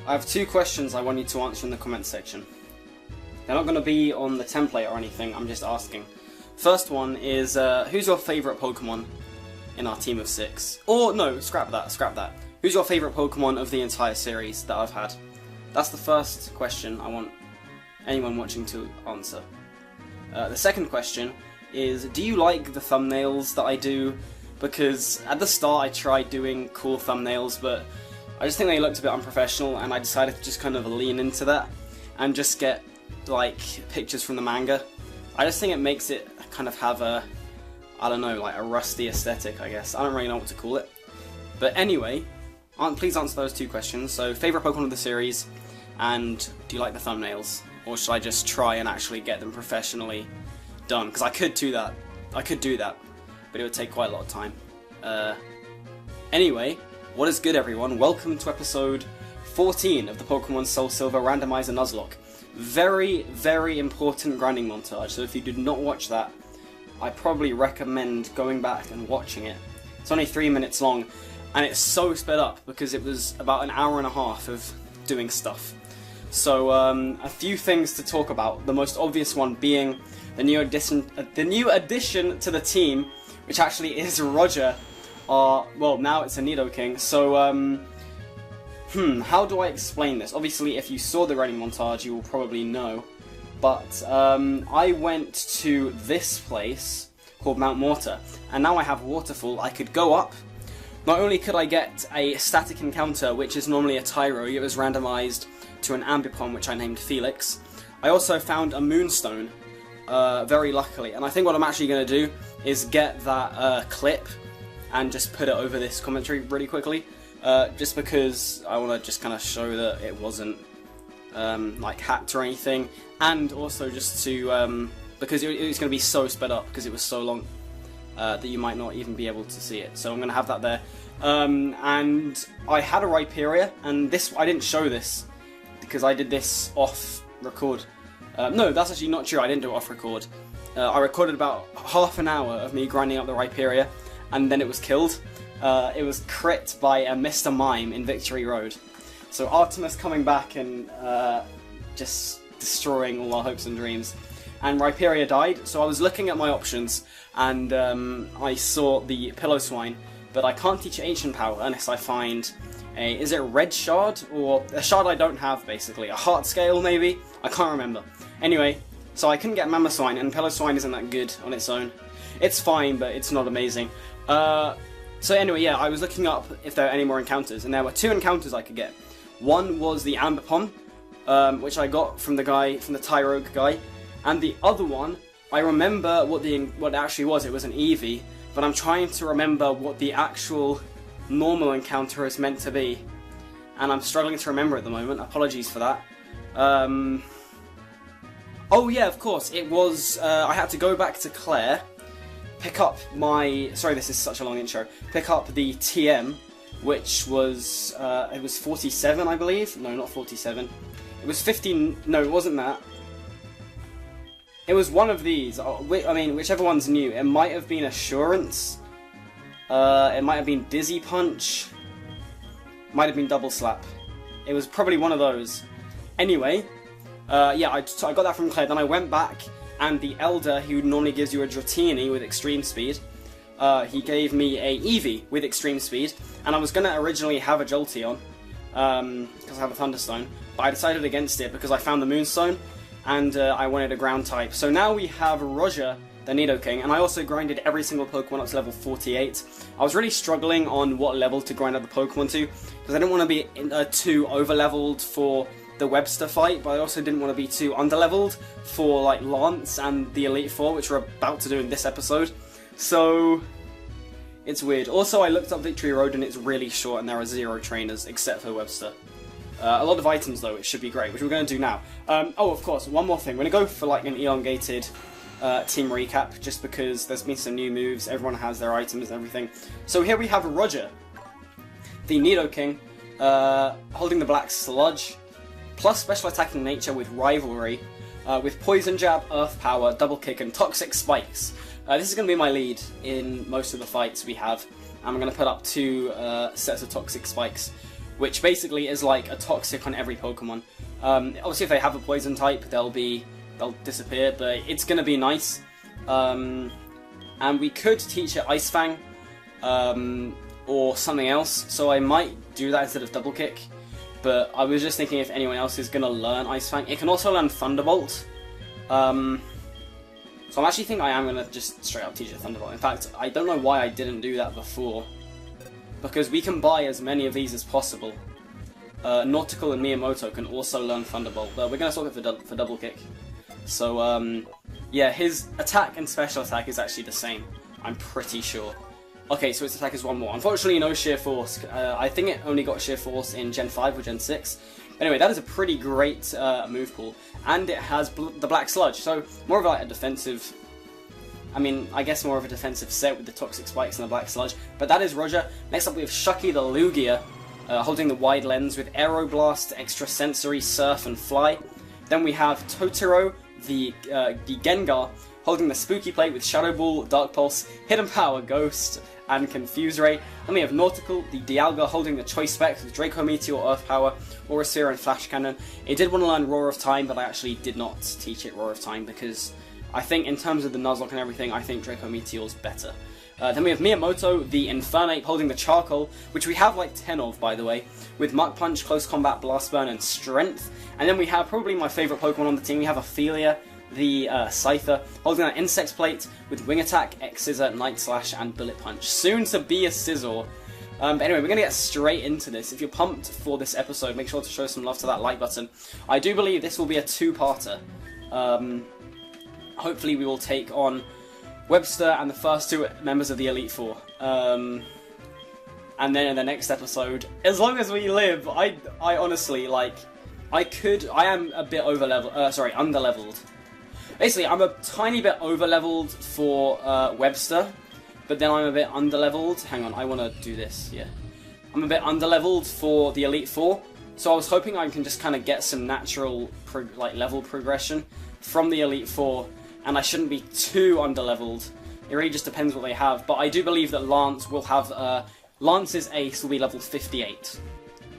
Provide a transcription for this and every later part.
I have 2 questions I want you to answer in the comment section. They're not going to be on the template or anything, I'm just asking. First one is, who's your favourite Pokemon in our team of 6? Or, no, scrap that. Who's your favourite Pokemon of the entire series that I've had? That's the first question I want anyone watching to answer. The second question is, do you like the thumbnails that I do? Because at the start I tried doing cool thumbnails, but I just think they looked a bit unprofessional, and I decided to just kind of lean into that and just get like pictures from the manga. I just think it makes it kind of have a, I don't know, like a rusty aesthetic, I guess. I don't really know what to call it. But anyway, please answer those 2 questions. So, favourite Pokemon of the series, and do you like the thumbnails? Or should I just try and actually get them professionally done? Because I could do that, but it would take quite a lot of time. Anyway, what is good, everyone? Welcome to episode 14 of the Pokemon Soul Silver Randomizer Nuzlocke. Very, very important grinding montage, so if you did not watch that, I probably recommend going back and watching it. It's only 3 minutes long, and it's so sped up because it was about an hour and a half of doing stuff. So, a few things to talk about, the most obvious one being the new addition to the team, which actually is Roger. Well, now it's a Nidoking. So, how do I explain this? Obviously, if you saw the running montage, you will probably know. But I went to this place called Mount Mortar, and now I have Waterfall. I could go up. Not only could I get a static encounter, which is normally a Tyro, it was randomized to an Ambipom, which I named Felix. I also found a Moonstone, very luckily, and I think what I'm actually going to do is get that clip and just put it over this commentary really quickly, just because I want to just kind of show that it wasn't like hacked or anything, and also just to, because it was going to be so sped up because it was so long that you might not even be able to see it, so I'm going to have that there. And I had a Rhyperior, and this, I didn't show this because I did this off record. No, that's actually not true, I didn't do it off record. I recorded about half an hour of me grinding up the Rhyperior, and then it was killed. It was crit by a Mr. Mime in Victory Road. So Artemis coming back and just destroying all our hopes and dreams. And Rhyperior died, so I was looking at my options, and I saw the Pillow-Swine, but I can't teach Ancient Power unless I find a, is it a Red Shard? Or a shard I don't have, basically. A Heart Scale, maybe? I can't remember. Anyway, so I couldn't get Mamoswine, and Pillow-Swine isn't that good on its own. It's fine, but it's not amazing. So anyway, yeah, I was looking up if there were any more encounters, and there were 2 encounters I could get. One was the Ambipom, which I got from the guy, from the Tyrogue guy, and the other one, I remember what it actually was. It was an Eevee, but I'm trying to remember what the actual normal encounter is meant to be, and I'm struggling to remember at the moment. Apologies for that. Oh yeah, of course, it was, I had to go back to Claire, pick up my, sorry this is such a long intro, pick up the TM, which was, it was 47 I believe, no not 47, it was 15, no it wasn't that, it was one of these, I mean whichever one's new, it might have been Assurance, it might have been Dizzy Punch, might have been Double Slap, it was probably one of those. Anyway, yeah, I got that from Claire, then I went back, and the Elder, who normally gives you a Dratini with Extreme Speed, he gave me a Eevee with Extreme Speed, and I was going to originally have a Jolteon, because I have a Thunderstone, but I decided against it because I found the Moonstone, and I wanted a Ground type. So now we have Roger, the Nidoking, and I also grinded every single Pokemon up to level 48. I was really struggling on what level to grind up the Pokemon to, because I didn't want to be too over-leveled for the Webster fight, but I also didn't want to be too under-leveled for like Lance and the Elite Four, which we're about to do in this episode. So it's weird. Also, I looked up Victory Road and it's really short, and there are 0 trainers except for Webster. A lot of items though, it should be great, which we're going to do now. Oh, of course, one more thing. We're going to go for like an elongated team recap, just because there's been some new moves. Everyone has their items and everything. So here we have Roger, the Nidoking, holding the Black Sludge, plus special attacking nature with Rivalry, with Poison Jab, Earth Power, Double Kick, and Toxic Spikes. This is going to be my lead in most of the fights we have. I'm going to put up 2 sets of Toxic Spikes. which basically is like a toxic on every Pokemon. Obviously, if they have a poison type, they'll disappear, but it's gonna be nice. And we could teach it Ice Fang, or something else. So I might do that instead of Double Kick. But I was just thinking if anyone else is gonna learn Ice Fang, it can also learn Thunderbolt. So I'm actually thinking I am gonna just straight up teach it Thunderbolt. In fact, I don't know why I didn't do that before, because we can buy as many of these as possible. Nautical and Miyamoto can also learn Thunderbolt, but we're going to swap it for Double Kick. So, yeah, his attack and special attack is actually the same, I'm pretty sure. Okay, so its attack is one more. Unfortunately, no Sheer Force. I think it only got Sheer Force in Gen 5 or Gen 6. Anyway, that is a pretty great move pool, and it has the Black Sludge, so more of like a defensive... I mean, I guess more of a defensive set with the Toxic Spikes and the Black Sludge, but that is Roger. Next up we have Shucky the Lugia, holding the Wide Lens with Aeroblast, Extra Sensory, Surf and Fly. Then we have Totoro the Gengar, holding the Spooky Plate with Shadow Ball, Dark Pulse, Hidden Power, Ghost, and Confuse Ray. Then we have Nautical, the Dialga, holding the Choice Specs with Draco Meteor, Earth Power, Aura Sphere, and Flash Cannon. It did want to learn Roar of Time, but I actually did not teach it Roar of Time because I think in terms of the Nuzlocke and everything, I think Draco Meteor's better. Then we have Miyamoto, the Infernape, holding the Charcoal, which we have like 10 of, by the way, with Mach Punch, Close Combat, Blast Burn, and Strength. And then we have probably my favourite Pokemon on the team. We have Ophelia, the Scyther, holding that Insect Plate with Wing Attack, X-Scissor, Night Slash, and Bullet Punch. Soon to be a Scizor. But anyway, we're going to get straight into this. If you're pumped for this episode, make sure to show some love to that like button. I do believe this will be a two-parter. Hopefully we will take on Webster and the first two members of the Elite Four. And then in the next episode, as long as we live, I honestly, like, I am a bit underleveled. Basically, I'm a tiny bit overleveled for Webster, but then I'm a bit underleveled. Hang on, I want to do this, yeah. I'm a bit underleveled for the Elite Four, so I was hoping I can just kind of get some natural level progression from the Elite Four, and I shouldn't be too underleveled. It really just depends what they have, but I do believe that Lance will have... Lance's Ace will be level 58,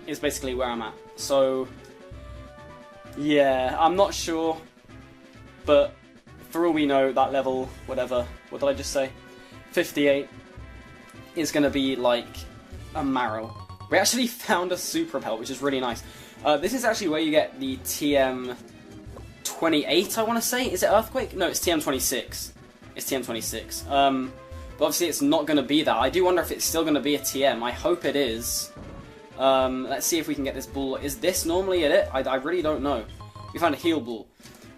is basically where I'm at. So, yeah, I'm not sure, but for all we know, that level, whatever, what did I just say? 58 is going to be like a marrow. We actually found a Super Repel, which is really nice. This is actually where you get the TM28, I want to say. Is it Earthquake? No, it's TM26. It's TM26. But obviously it's not going to be that. I do wonder if it's still going to be a TM. I hope it is. Let's see if we can get this ball. Is this normally it? I really don't know. We found a heal ball.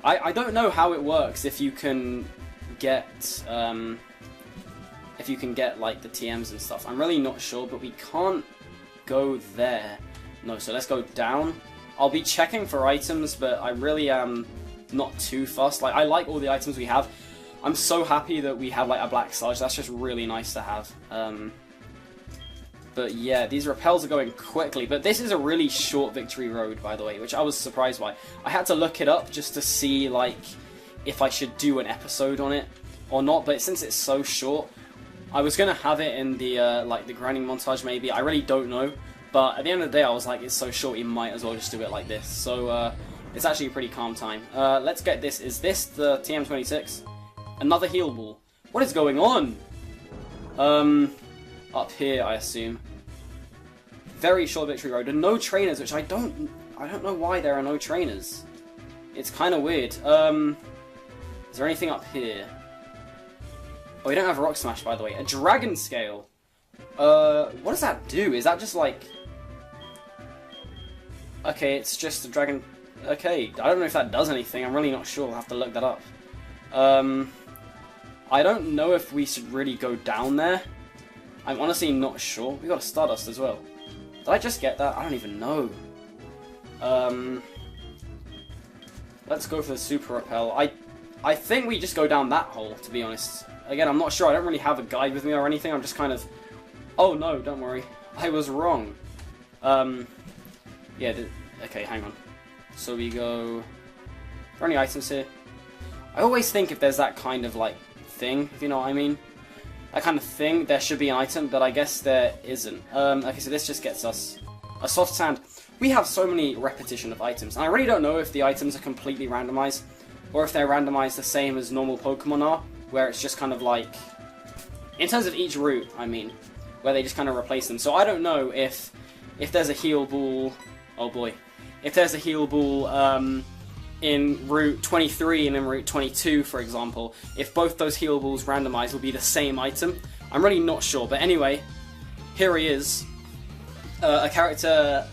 I don't know how it works if you can get like the TMs and stuff. I'm really not sure, but we can't go there. No, so let's go down. I'll be checking for items, but I really am not too fussed. Like, I like all the items we have. I'm so happy that we have like a Black Sludge. That's just really nice to have. But yeah, these repels are going quickly. But this is a really short victory road, by the way, which I was surprised by. I had to look it up just to see like if I should do an episode on it or not. But since it's so short, I was gonna have it in the like the grinding montage maybe. I really don't know. But at the end of the day, I was like, it's so short, you might as well just do it like this. So it's actually a pretty calm time. Let's get this. Is this the TM26? Another heal ball. What is going on? Up here, I assume. Very short victory road, and no trainers, which I don't know why there are no trainers. It's kind of weird. Is there anything up here? Oh, we don't have Rock Smash, by the way. A Dragon Scale. What does that do? Is that just like... Okay, it's just a Dragon... Okay, I don't know if that does anything. I'm really not sure. I'll have to look that up. I don't know if we should really go down there. I'm honestly not sure. We got a Stardust as well. Did I just get that? I don't even know. Let's go for the Super Repel. I think we just go down that hole, to be honest. Again, I'm not sure. I don't really have a guide with me or anything. I'm just kind of... Oh no, don't worry. I was wrong. Yeah, okay, hang on. So we go... Are there any items here? I always think if there's that kind of, like, thing, if you know what I mean. That kind of thing, there should be an item, but I guess there isn't. Okay, so this just gets us a soft sand. We have so many repetition of items, and I really don't know if the items are completely randomized, or if they're randomized the same as normal Pokemon are, where it's just kind of like, in terms of each route, I mean, where they just kind of replace them. So I don't know if there's a heal ball, oh boy, if there's a heal ball in Route 23 and in Route 22, for example, if both those heal balls randomized will be the same item. I'm really not sure, but anyway, here he is, a character,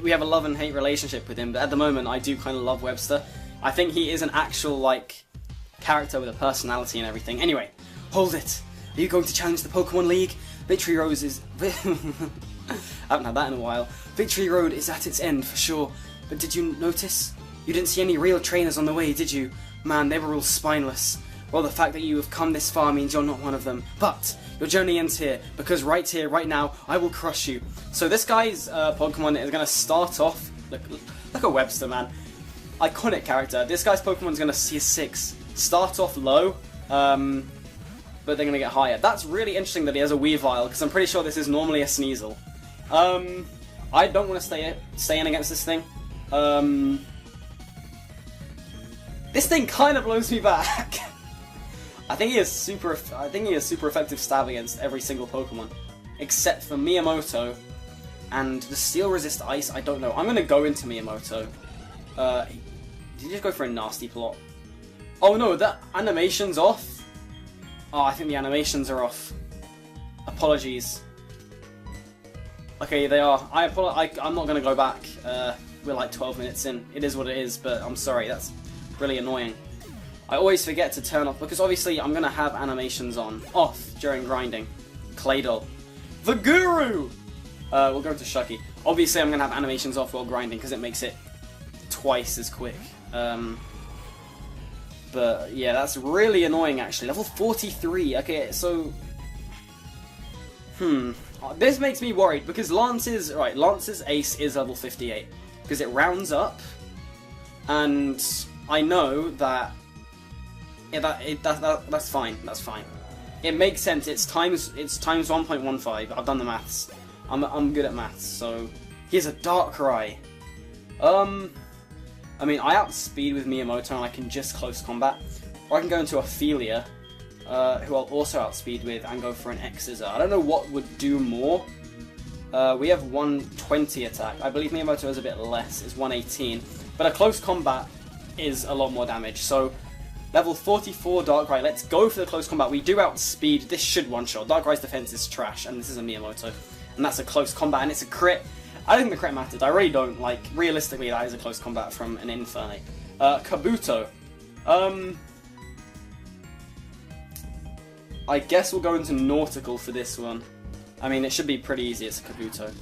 we have a love and hate relationship with him, but at the moment I do kind of love Webster. I think he is an actual, like, character with a personality and everything. Anyway, hold it. Are you going to challenge the Pokemon League? Victory Road is... I haven't had that in a while. Victory Road is at its end, for sure. But did you notice? You didn't see any real trainers on the way, did you? Man, they were all spineless. Well, the fact that you have come this far means you're not one of them. But your journey ends here, because right here, right now, I will crush you. So this guy's Pokemon is going to start off... Look at Webster, man. Iconic character. This guy's Pokemon is going to see a 6. Start off low, but they're going to get higher. That's really interesting that he has a Weavile, because I'm pretty sure this is normally a Sneasel. I don't want to stay in against this thing. This thing kind of blows me back. I think he is super effective stab against every single Pokemon, except for Miyamoto and the Steel Resist Ice. I don't know. I'm going to go into Miyamoto. Did you just go for a nasty plot? Oh no, that animation's off. Oh, I think the animations are off. Apologies. Okay, they are. I'm not going to go back. We're like 12 minutes in. It is what it is, but I'm sorry. That's really annoying. I always forget to turn off, because obviously I'm going to have animations off during grinding. Claydol. The Guru! We'll go to Shucky. Obviously I'm going to have animations off while grinding, because it makes it twice as quick. But yeah, that's really annoying actually. Level 43. Okay, so... This makes me worried, because Lance's ace is level 58. Because it rounds up, and I know that... Yeah, that's fine. That's fine. It makes sense. It's times 1.15. I've done the maths. I'm good at maths. So he has a Darkrai. I mean, I outspeed with Miyamoto, and I can just close combat, or I can go into Ophelia, who I'll also outspeed with, and go for an X-Scissor. I don't know what would do more. We have 120 attack. I believe Miyamoto has a bit less. It's 118, but a close combat is a lot more damage. So. Level 44 Darkrai, let's go for the close combat. We do outspeed, this should one-shot. Darkrai's defense is trash, and this is a Miyamoto. And that's a close combat, and it's a crit. I don't think the crit mattered, I really don't. Like, realistically, that is a close combat from an Infernape. Kabuto. I guess we'll go into Nautical for this one. I mean, it should be pretty easy, it's a Kabuto.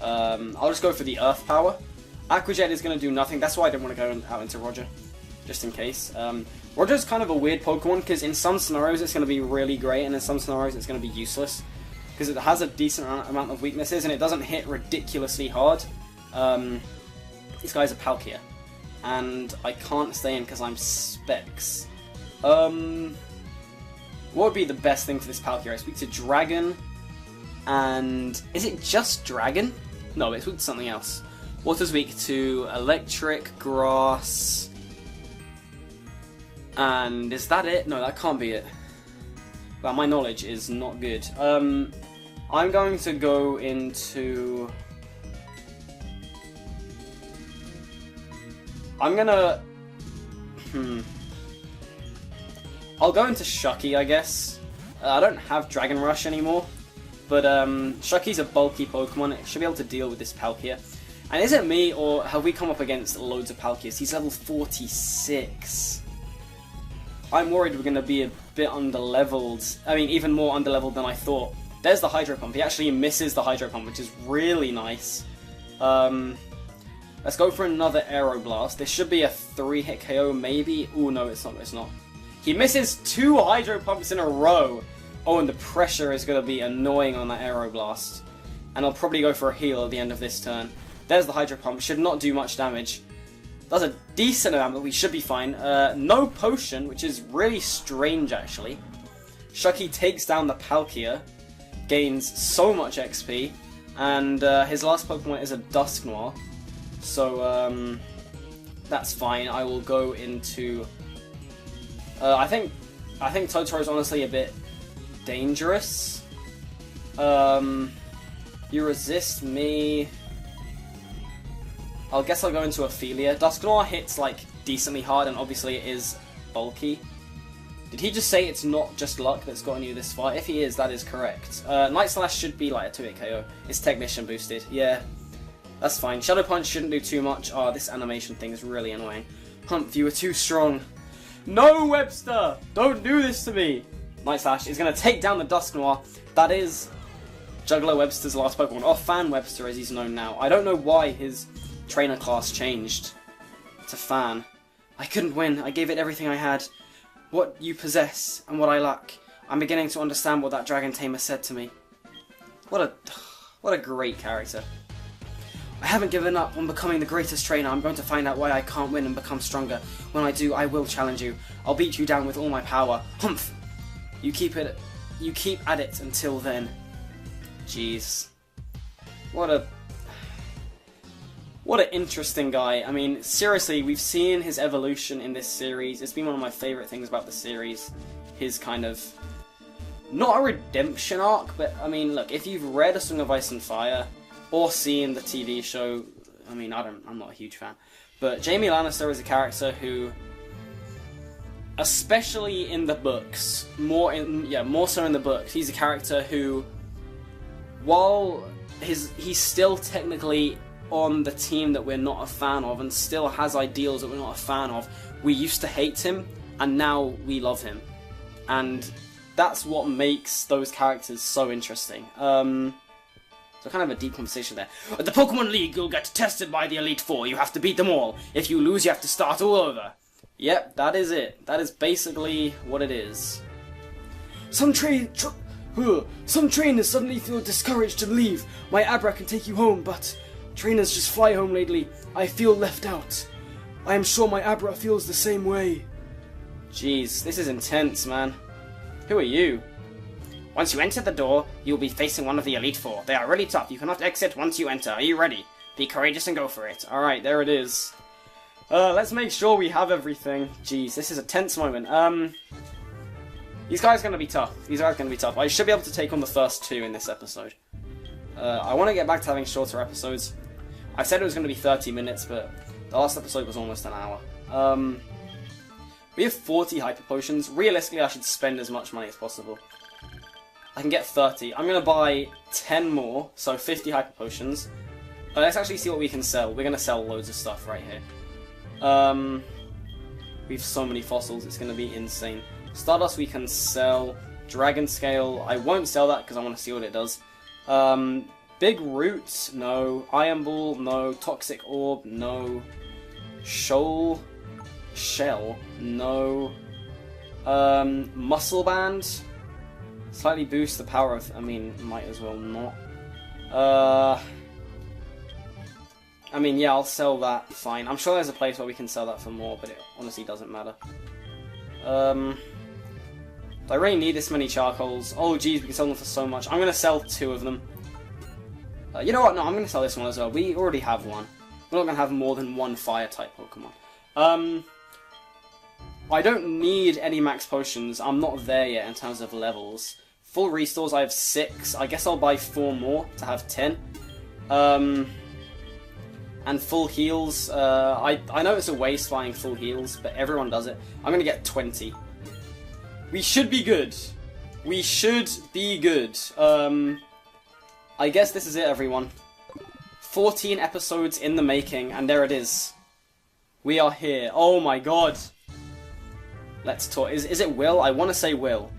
I'll just go for the Earth Power. Aqua Jet is going to do nothing, that's why I didn't want to go out into Roger. Just in case. Roger's kind of a weird Pokemon, because in some scenarios it's going to be really great, and in some scenarios it's going to be useless. Because it has a decent amount of weaknesses, and it doesn't hit ridiculously hard. This guy's a Palkia. And I can't stay in because I'm Specs. What would be the best thing for this Palkia? I speak to Dragon, and... Is it just Dragon? No, it's with something else. Water's weak to Electric, Grass... And is that it? No, that can't be it. Well, my knowledge is not good. I'm going to go into... I'm gonna... I'll go into Shucky, I guess. I don't have Dragon Rush anymore. But Shucky's a bulky Pokemon. It should be able to deal with this Palkia. And is it me, or have we come up against loads of Palkias? He's level 46. I'm worried we're going to be a bit underleveled. I mean, even more underleveled than I thought. There's the Hydro Pump. He actually misses the Hydro Pump, which is really nice. Let's go for another Aeroblast. This should be a 3-hit KO, maybe. Oh no, it's not. It's not. He misses 2 Hydro Pumps in a row. Oh, and the pressure is going to be annoying on that Aeroblast. And I'll probably go for a heal at the end of this turn. There's the Hydro Pump. Should not do much damage. Does a decent amount, but we should be fine. No potion, which is really strange, actually. Shucky takes down the Palkia, gains so much XP. And his last Pokemon is a Dusknoir. So, that's fine. I will go into... I think Totoro is honestly a bit dangerous. You resist me... I guess I'll go into Ophelia. Dusknoir hits, like, decently hard, and obviously it is bulky. Did he just say it's not just luck that's gotten you this far? If he is, that is correct. Night Slash should be like a 2-hit KO. It's Technician boosted. Yeah, that's fine. Shadow Punch shouldn't do too much. Oh, this animation thing is really annoying. Humph, you were too strong. No, Webster! Don't do this to me! Night Slash is going to take down the Dusknoir. That is Juggler Webster's last Pokemon. Or Fan Webster as he's known now. I don't know why his trainer class changed to Fan. I couldn't win. I gave it everything I had. What you possess and what I lack. I'm beginning to understand what that Dragon Tamer said to me. What a great character. I haven't given up on becoming the greatest trainer. I'm going to find out why I can't win and become stronger. When I do, I will challenge you. I'll beat you down with all my power. Humph! You keep at it until then. Jeez. What an interesting guy. I mean, seriously, we've seen his evolution in this series. It's been one of my favourite things about the series. His kind of... not a redemption arc, but, I mean, look, if you've read A Song of Ice and Fire, or seen the TV show, I mean, I'm not a huge fan. But Jaime Lannister is a character who, especially in the books, more so in the books, he's a character who, while he's still technically on the team that we're not a fan of and still has ideals that we're not a fan of, we used to hate him and now we love him. And that's what makes those characters so interesting. So kind of a deep conversation there. At the Pokemon League, you'll get tested by the Elite Four. You have to beat them all. If you lose, you have to start all over. Yep, that is it. That is basically what it is. Some trainers suddenly feel discouraged to leave. My Abra can take you home, but trainers just fly home lately. I feel left out. I am sure my Abra feels the same way. Jeez, this is intense, man. Who are you? Once you enter the door, you'll be facing one of the Elite Four. They are really tough. You cannot exit once you enter. Are you ready? Be courageous and go for it. Alright, there it is. Let's make sure we have everything. Jeez, this is a tense moment. These guys are going to be tough. I should be able to take on the first two in this episode. I want to get back to having shorter episodes. I said it was going to be 30 minutes, but the last episode was almost an hour. We have 40 Hyper Potions. Realistically, I should spend as much money as possible. I can get 30. I'm going to buy 10 more, so 50 Hyper Potions. Let's actually see what we can sell. We're going to sell loads of stuff right here. We have so many fossils, it's going to be insane. Stardust we can sell. Dragon Scale, I won't sell that because I want to see what it does. Big Root, no. Iron Ball, no. Toxic Orb, no. Shell, no. Muscle Band, slightly boost the power of, I mean, might as well not. I mean, yeah, I'll sell that, fine. I'm sure there's a place where we can sell that for more, but it honestly doesn't matter. Do I really need this many charcoals? Oh, geez, we can sell them for so much. I'm going to sell 2 of them. You know what? No, I'm going to sell this one as well. We already have one. We're not going to have more than 1 Fire-type Pokemon. I don't need any max potions. I'm not there yet in terms of levels. Full restores, I have 6. I guess I'll buy 4 more to have 10. And full heals, I know it's a waste buying full heals, but everyone does it. I'm going to get 20. We should be good. We should be good. I guess this is it, everyone. 14 episodes in the making, and there it is. We are here. Oh my god. Let's talk. Is it Will? I want to say Will.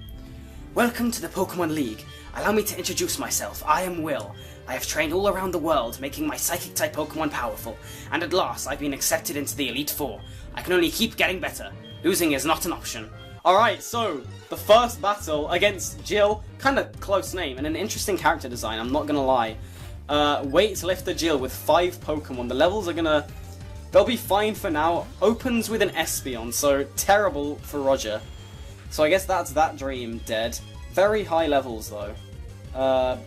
Welcome to the Pokemon League. Allow me to introduce myself. I am Will. I have trained all around the world, making my Psychic-type Pokemon powerful, and at last I've been accepted into the Elite Four. I can only keep getting better. Losing is not an option. Alright, so, the first battle against Jill, kind of close name, and an interesting character design, I'm not gonna lie. Weightlifter Jill with 5 Pokemon. The levels are gonna... they'll be fine for now. Opens with an Espeon, so terrible for Roger. So I guess that's that dream dead. Very high levels, though.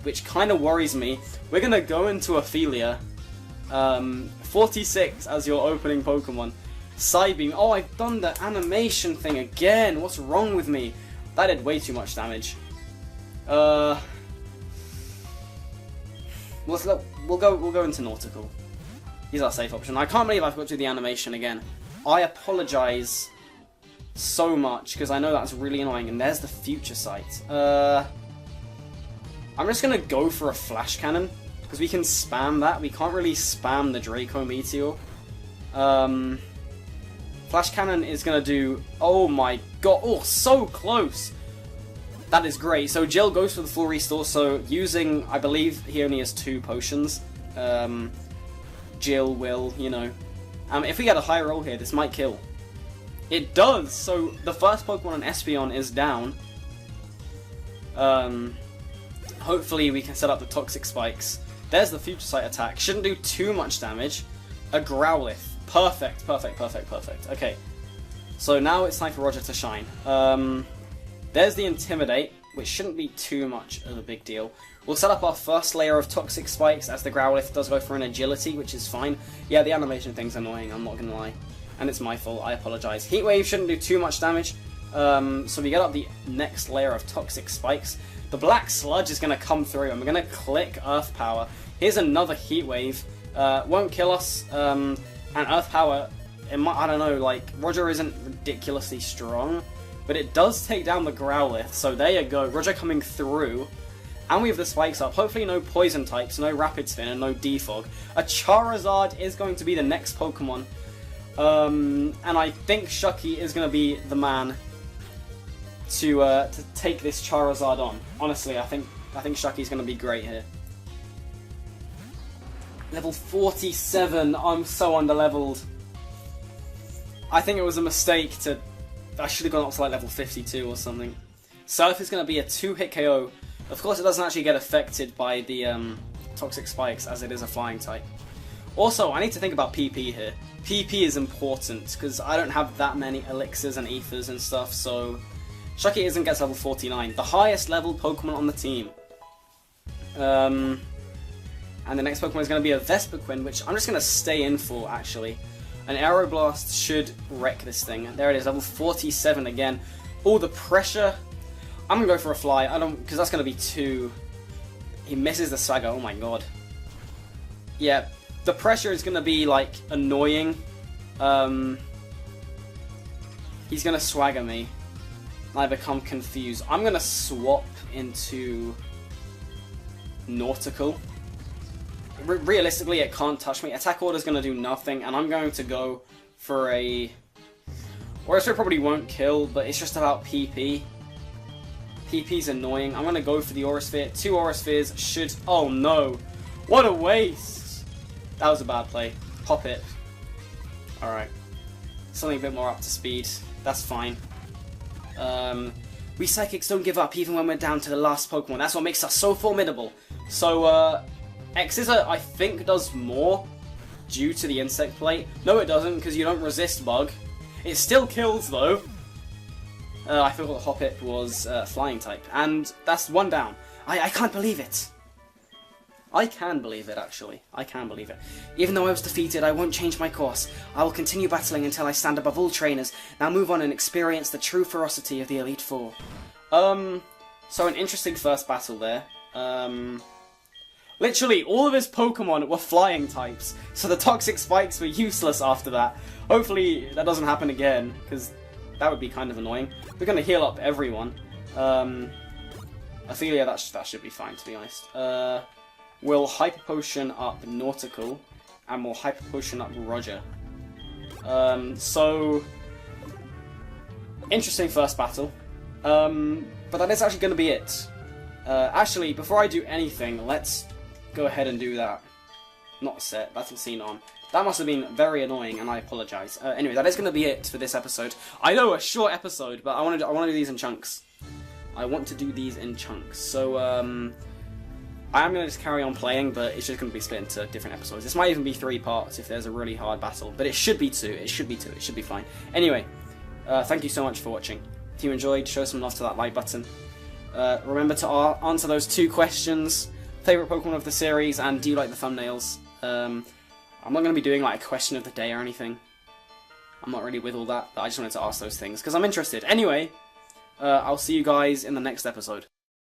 which kind of worries me. We're going to go into Ophelia. 46 as your opening Pokemon. Psybeam. Oh, I've done the animation thing again. What's wrong with me? That did way too much damage. We'll go into Nautical. He's our safe option. I can't believe I've got to do the animation again. I apologise so much because I know that's really annoying. And there's the future sight. I'm just gonna go for a Flash Cannon because we can spam that. We can't really spam the Draco Meteor. Flash Cannon is gonna do. Oh my god! Oh, so close. That is great. So Jill goes for the full restore. So using, I believe he only has 2 potions. Jill will, you know. If we get a high roll here, this might kill. It does. So the first Pokemon on Espeon is down. Hopefully we can set up the Toxic Spikes. There's the Future Sight attack. Shouldn't do too much damage. A Growlithe. Perfect, perfect, perfect, perfect. Okay. So now it's time for Roger to shine. There's the Intimidate, which shouldn't be too much of a big deal. We'll set up our first layer of Toxic Spikes as the Growlithe does go for an Agility, which is fine. Yeah, the animation thing's annoying, I'm not gonna lie. And it's my fault, I apologise. Heat Wave shouldn't do too much damage. So we get up the next layer of Toxic Spikes. The Black Sludge is going to come through, and we're going to click Earth Power. Here's another Heat Wave. Won't kill us, and Earth Power, it might, I don't know, like, Roger isn't ridiculously strong, but it does take down the Growlithe, so there you go, Roger coming through, and we have the Spikes up. Hopefully no Poison types, no Rapid Spin, and no Defog. A Charizard is going to be the next Pokemon, and I think Shucky is going to be the man to take this Charizard on. Honestly, I think Shucky's going to be great here. Level 47. I'm so underleveled. I think it was a mistake to. I should have gone up to like level 52 or something. Surf is going to be a 2-hit KO. Of course, it doesn't actually get affected by the Toxic Spikes as it is a flying type. Also, I need to think about PP here. PP is important because I don't have that many elixirs and ethers and stuff, so Shucky isn't gets level 49, the highest level Pokemon on the team. And the next Pokemon is going to be a Vespiquen, which I'm just going to stay in for, actually. An Aeroblast should wreck this thing. There it is, level 47 again. All the pressure. I'm going to go for a Fly, because that's going to be 2. He misses the Swagger, oh my god. Yeah, the pressure is going to be, like, annoying. He's going to Swagger me. I become confused. I'm going to swap into Nautical. Realistically, it can't touch me. Attack Order is going to do nothing, and I'm going to go for a... Or it probably won't kill, but it's just about PP. PP's annoying. I'm going to go for the Aura Sphere. 2 Aura Spheres should... Oh no! What a waste! That was a bad play. Pop it. Alright. Something a bit more up to speed. That's fine. We Psychics don't give up even when we're down to the last Pokemon. That's what makes us so formidable. So, X-Scissor, I think, does more due to the Insect Plate. No, it doesn't, because you don't resist Bug. It still kills, though. I forgot Hoppip was Flying type. And that's 1 down. I can't believe it. I can believe it, actually. I can believe it. Even though I was defeated, I won't change my course. I will continue battling until I stand above all trainers. Now move on and experience the true ferocity of the Elite Four. So an interesting first battle there. Literally, all of his Pokemon were flying types, so the Toxic Spikes were useless after that. Hopefully that doesn't happen again, because that would be kind of annoying. We're going to heal up everyone. Ophelia, that should be fine, to be honest. We'll Hyper Potion up Nautical, and we'll Hyper Potion up Roger. So, interesting first battle. But that is actually going to be it. Actually, before I do anything, let's go ahead and do that. Not set, battle scene on. That must have been very annoying, and I apologise. Anyway, that is going to be it for this episode. I know, a short episode, but I want to do these in chunks. I want to do these in chunks. So, I am going to just carry on playing, but it's just going to be split into different episodes. This might even be 3 parts if there's a really hard battle, but it should be 2. It should be 2. It should be fine. Anyway, thank you so much for watching. If you enjoyed, show some love to that like button. Remember to answer those 2 questions. Favorite Pokemon of the series, and do you like the thumbnails? I'm not going to be doing like a question of the day or anything. I'm not really with all that, but I just wanted to ask those things because I'm interested. Anyway, I'll see you guys in the next episode.